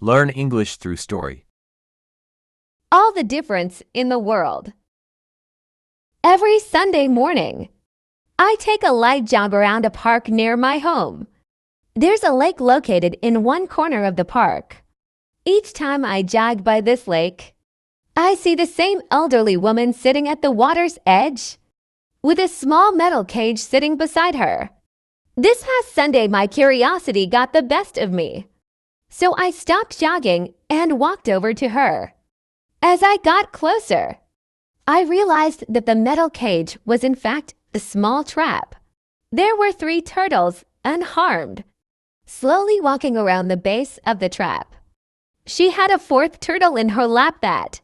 Learn English through story. All the difference in the world. Every Sunday morning, I take a light jog around a park near my home. There's a lake located in one corner of the park. Each time I jog by this lake, I see the same elderly woman sitting at the water's edge, with a small metal cage sitting beside her. This past Sunday, my curiosity got the best of me. So I stopped jogging and walked over to her. As I got closer, I realized that the metal cage was in fact a small trap. There were 3 turtles, unharmed, slowly walking around the base of the trap. She had a 4th turtle in her lap that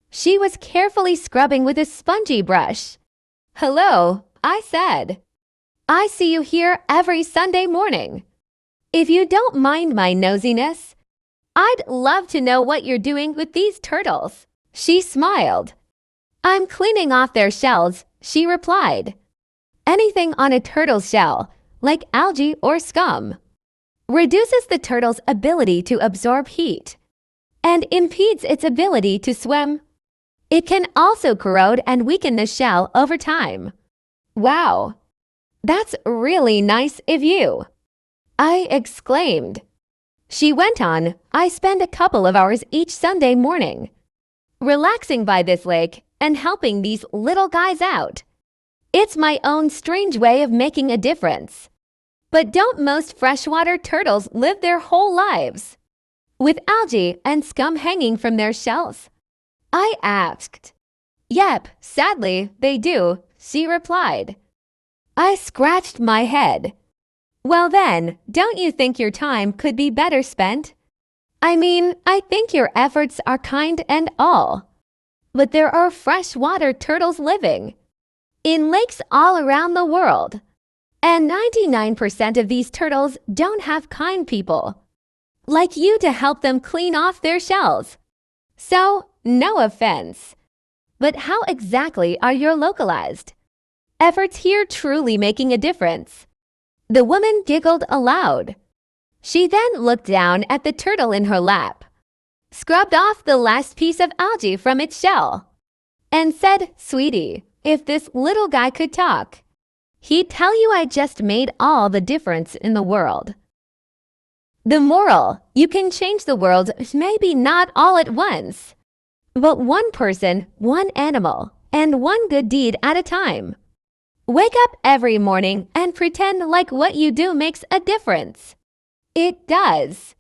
she was carefully scrubbing with a spongy brush. "Hello," I said. "I see you here every Sunday morning. If you don't mind my nosiness, I'd love to know what you're doing with these turtles." She smiled. "I'm cleaning off their shells," she replied. Anything on a turtle's shell, like algae or scum, reduces the turtle's ability to absorb heat and impedes its ability to swim. It can also corrode and weaken the shell over time. "Wow, that's really nice of you," I exclaimed. She went on, "I spend a couple of hours each Sunday morning relaxing by this lake and helping these little guys out. It's my own strange way of making a difference. But don't most freshwater turtles live their whole lives with algae and scum hanging from their shells?" I asked. "Yep, sadly, they do," she replied. I scratched my head. "Well then, don't you think your time could be better spent? I mean, I think your efforts are kind and all. But there are freshwater turtles living in lakes all around the world. And 99% of these turtles don't have kind people like you to help them clean off their shells. So, no offense. But how exactly are your localized efforts here truly making a difference?" The woman giggled aloud. She then looked down at the turtle in her lap, scrubbed off the last piece of algae from its shell, and said, "Sweetie, if this little guy could talk, he'd tell you I just made all the difference in the world." The moral: you can change the world, maybe not all at once, but one person, one animal, and one good deed at a time. Wake up every morning and pretend like what you do makes a difference. It does.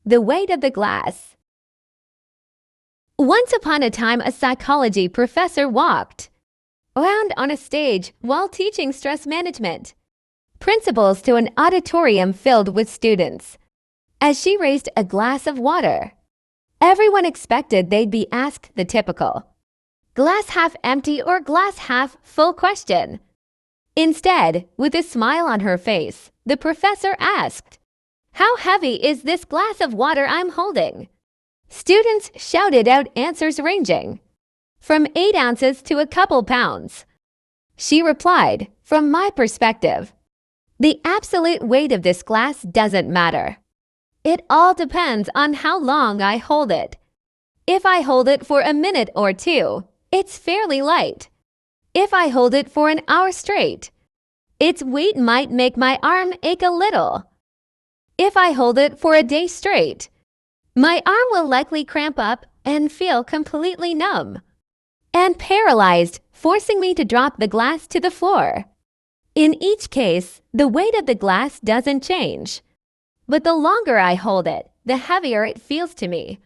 The weight of the glass. Once upon a time, a psychology professor walked around on a stage while teaching stress management principles to an auditorium filled with students. As she raised a glass of water, everyone expected they'd be asked the typical glass half empty or glass half full question. Instead, with a smile on her face, the professor asked, "How heavy is this glass of water I'm holding?" Students shouted out answers ranging from 8 ounces to a couple pounds. She replied, "From my perspective, the absolute weight of this glass doesn't matter. It all depends on how long I hold it. If I hold it for a minute or 2, it's fairly light. If I hold it for an hour straight, its weight might make my arm ache a little. If I hold it for a day straight, my arm will likely cramp up and feel completely numb and paralyzed, forcing me to drop the glass to the floor. In each case, the weight of the glass doesn't change, but the longer I hold it, the heavier it feels to me."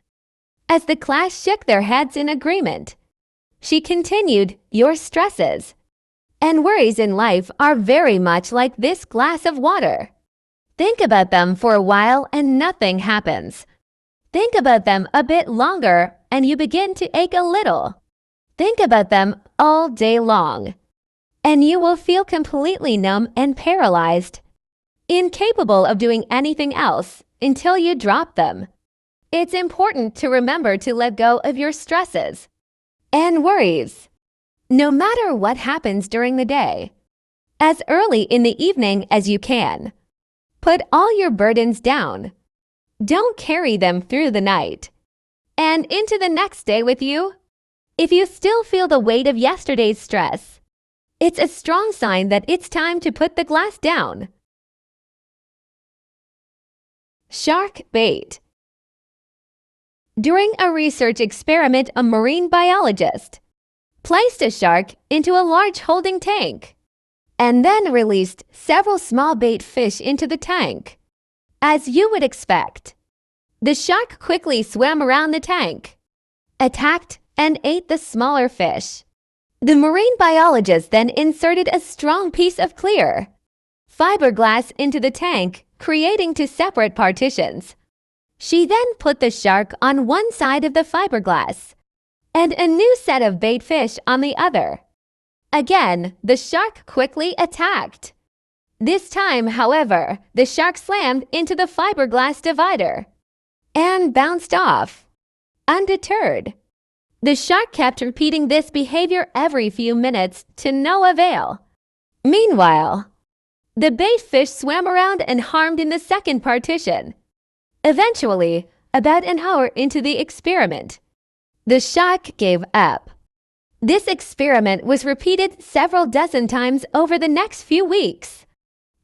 As the class shook their heads in agreement, she continued, "Your stresses and worries in life are very much like this glass of water. Think about them for a while and nothing happens. Think about them a bit longer and you begin to ache a little. Think about them all day long, and you will feel completely numb and paralyzed, incapable of doing anything else until you drop them. It's important to remember to let go of your stresses and worries, no matter what happens during the day, as early in the evening as you can. Put all your burdens down Don't carry them through the night and into the next day with you. If you still feel the weight of yesterday's stress, it's a strong sign that it's time to put the glass down. Shark bait. During a research experiment, a marine biologist placed a shark into a large holding tank and then released several small bait fish into the tank. As you would expect, the shark quickly swam around the tank, attacked, and ate the smaller fish. The marine biologist then inserted a strong piece of clear fiberglass into the tank, creating two separate partitions. She then put the shark on one side of the fiberglass and a new set of bait fish on the other. Again, the shark quickly attacked. This time, however, the shark slammed into the fiberglass divider and bounced off. Undeterred, the shark kept repeating this behavior every few minutes to no avail. Meanwhile, the bait fish swam around and harmed in the second partition. Eventually, about an hour into the experiment, the shark gave up. This experiment was repeated several dozen times over the next few weeks.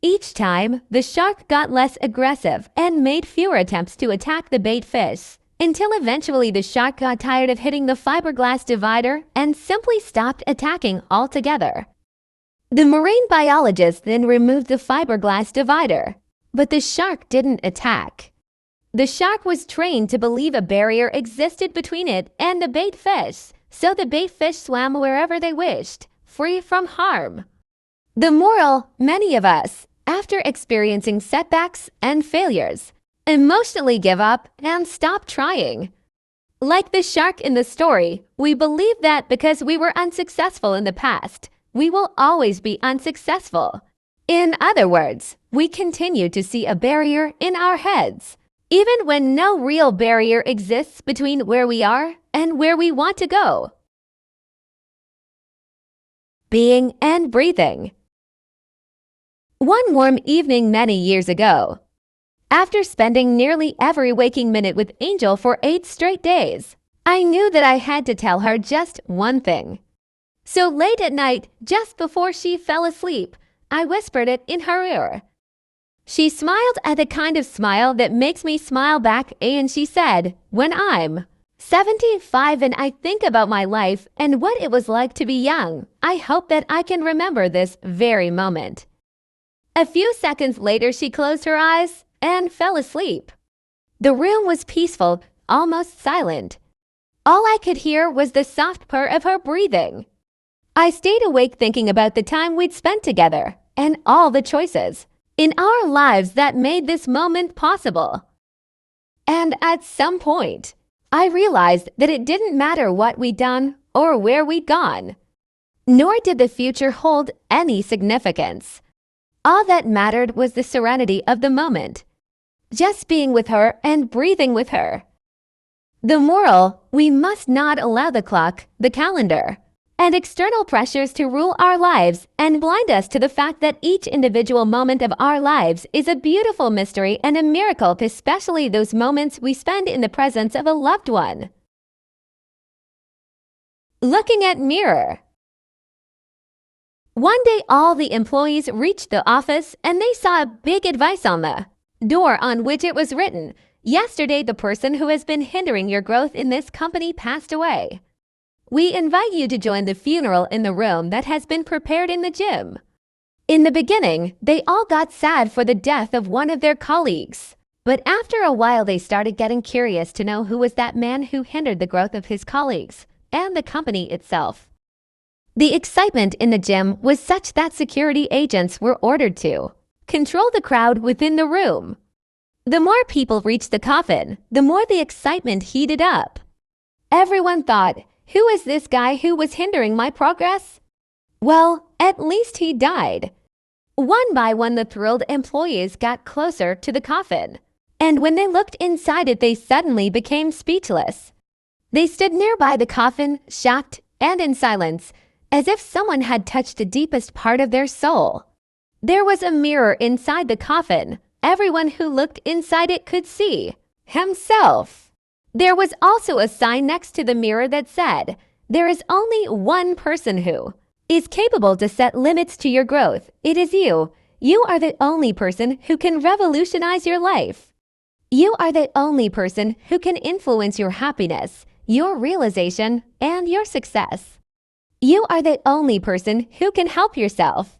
Each time, the shark got less aggressive and made fewer attempts to attack the bait fish, until eventually the shark got tired of hitting the fiberglass divider and simply stopped attacking altogether. The marine biologist then removed the fiberglass divider, but the shark didn't attack. The shark was trained to believe a barrier existed between it and the bait fish, so the bait fish swam wherever they wished, free from harm. The moral: many of us, after experiencing setbacks and failures, emotionally give up and stop trying. Like the shark in the story, we believe that because we were unsuccessful in the past, we will always be unsuccessful. In other words, we continue to see a barrier in our heads, even when no real barrier exists between where we are and where we want to go. Being and breathing. One warm evening many years ago, after spending nearly every waking minute with Angel for 8 straight days, I knew that I had to tell her just one thing. So late at night, just before she fell asleep, I whispered it in her ear. She smiled at the kind of smile that makes me smile back, and she said, "When I'm 75 and I think about my life and what it was like to be young, I hope that I can remember this very moment." A few seconds later, she closed her eyes and fell asleep. The room was peaceful, almost silent. All I could hear was the soft purr of her breathing. I stayed awake thinking about the time we'd spent together and all the choices in our lives that made this moment possible. And at some point, I realized that it didn't matter what we'd done or where we'd gone, nor did the future hold any significance. All that mattered was the serenity of the moment, just being with her and breathing with her. The moral: we must not allow the clock, the calendar, and external pressures to rule our lives and blind us to the fact that each individual moment of our lives is a beautiful mystery and a miracle, especially those moments we spend in the presence of a loved one. Looking at mirror. One day, all the employees reached the office and they saw a big advice on the door on which it was written, "Yesterday, the person who has been hindering your growth in this company passed away. We invite you to join the funeral in the room that has been prepared in the gym." In the beginning, they all got sad for the death of one of their colleagues. But after a while, they started getting curious to know who was that man who hindered the growth of his colleagues and the company itself. The excitement in the gym was such that security agents were ordered to control the crowd within the room. The more people reached the coffin, the more the excitement heated up. Everyone thought, "Who is this guy who was hindering my progress?" Well, at least he died. One by one, the thrilled employees got closer to the coffin, and when they looked inside it, they suddenly became speechless. They stood nearby the coffin, shocked and in silence, as if someone had touched the deepest part of their soul. There was a mirror inside the coffin. Everyone who looked inside it could see himself. There was also a sign next to the mirror that said, "There is only one person who is capable to set limits to your growth. It is you. You are the only person who can revolutionize your life. You are the only person who can influence your happiness, your realization, and your success. You are the only person who can help yourself.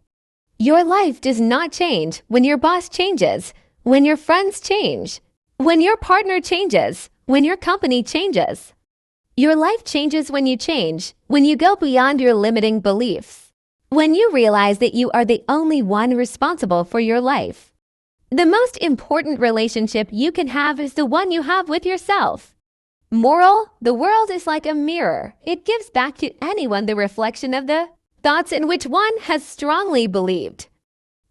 Your life does not change when your boss changes, when your friends change, when your partner changes, when your company changes. Your life changes when you change, when you go beyond your limiting beliefs, when you realize that you are the only one responsible for your life. The most important relationship you can have is the one you have with yourself. Moral: the world is like a mirror. It gives back to anyone the reflection of the thoughts in which one has strongly believed.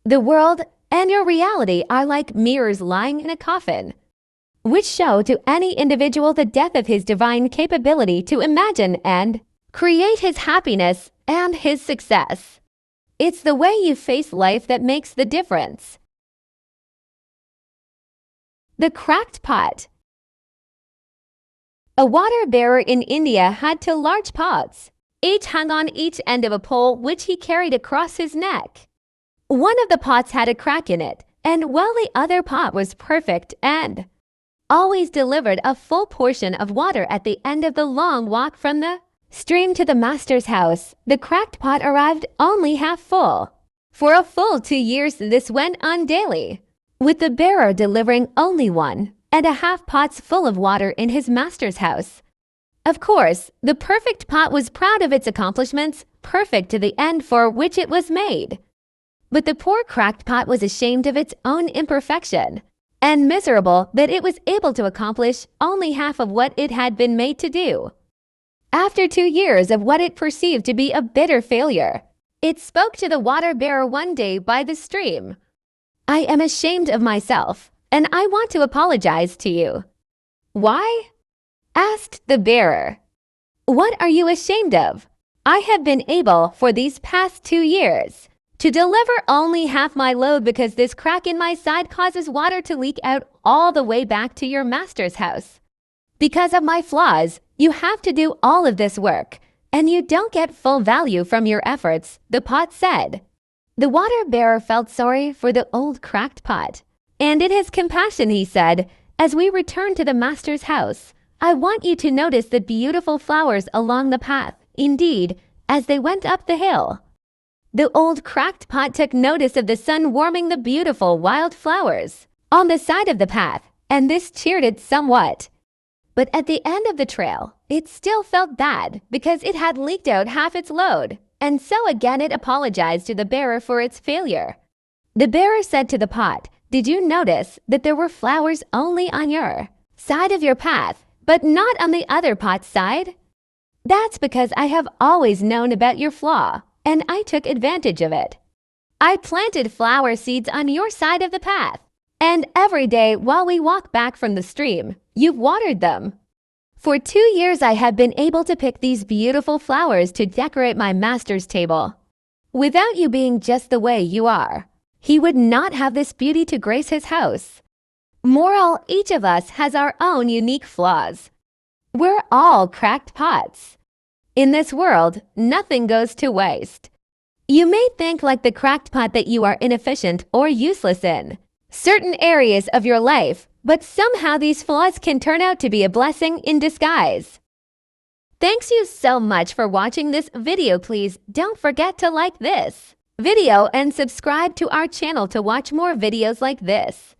The world and your reality are like mirrors lying in a coffin, which show to any individual the depth of his divine capability to imagine and create his happiness and his success. It's the way you face life that makes the difference. The cracked pot. A water bearer in India had two large pots, each hung on each end of a pole which he carried across his neck. One of the pots had a crack in it, and while the other pot was perfect and always delivered a full portion of water at the end of the long walk from the stream to the master's house, the cracked pot arrived only half full. For a full 2 years this went on daily, with the bearer delivering only 1.5 pots full of water in his master's house. Of course, the perfect pot was proud of its accomplishments, perfect to the end for which it was made. But the poor cracked pot was ashamed of its own imperfection, and miserable that it was able to accomplish only half of what it had been made to do. After 2 years of what it perceived to be a bitter failure, it spoke to the water bearer one day by the stream. "I am ashamed of myself, and I want to apologize to you." "Why?" asked the bearer. "What are you ashamed of? I have been able, for these past 2 years, to deliver only half my load because this crack in my side causes water to leak out all the way back to your master's house. Because of my flaws, you have to do all of this work, and you don't get full value from your efforts," the pot said. The water bearer felt sorry for the old cracked pot, and in his compassion he said, "As we return to the master's house, I want you to notice the beautiful flowers along the path, indeed, as they went up the hill." The old cracked pot took notice of the sun warming the beautiful wild flowers on the side of the path, and this cheered it somewhat. But at the end of the trail, it still felt bad because it had leaked out half its load, and so again it apologized to the bearer for its failure. The bearer said to the pot, "Did you notice that there were flowers only on your side of your path, but not on the other pot's side? That's because I have always known about your flaw, and I took advantage of it. I planted flower seeds on your side of the path, and every day while we walk back from the stream, you've watered them. For 2 years I have been able to pick these beautiful flowers to decorate my master's table. Without you being just the way you are, he would not have this beauty to grace his house." Moral: each of us has our own unique flaws. We're all cracked pots. In this world, nothing goes to waste. You may think like the cracked pot that you are inefficient or useless in certain areas of your life, but somehow these flaws can turn out to be a blessing in disguise. Thanks you so much for watching this video. Please don't forget to like this video and subscribe to our channel to watch more videos like this.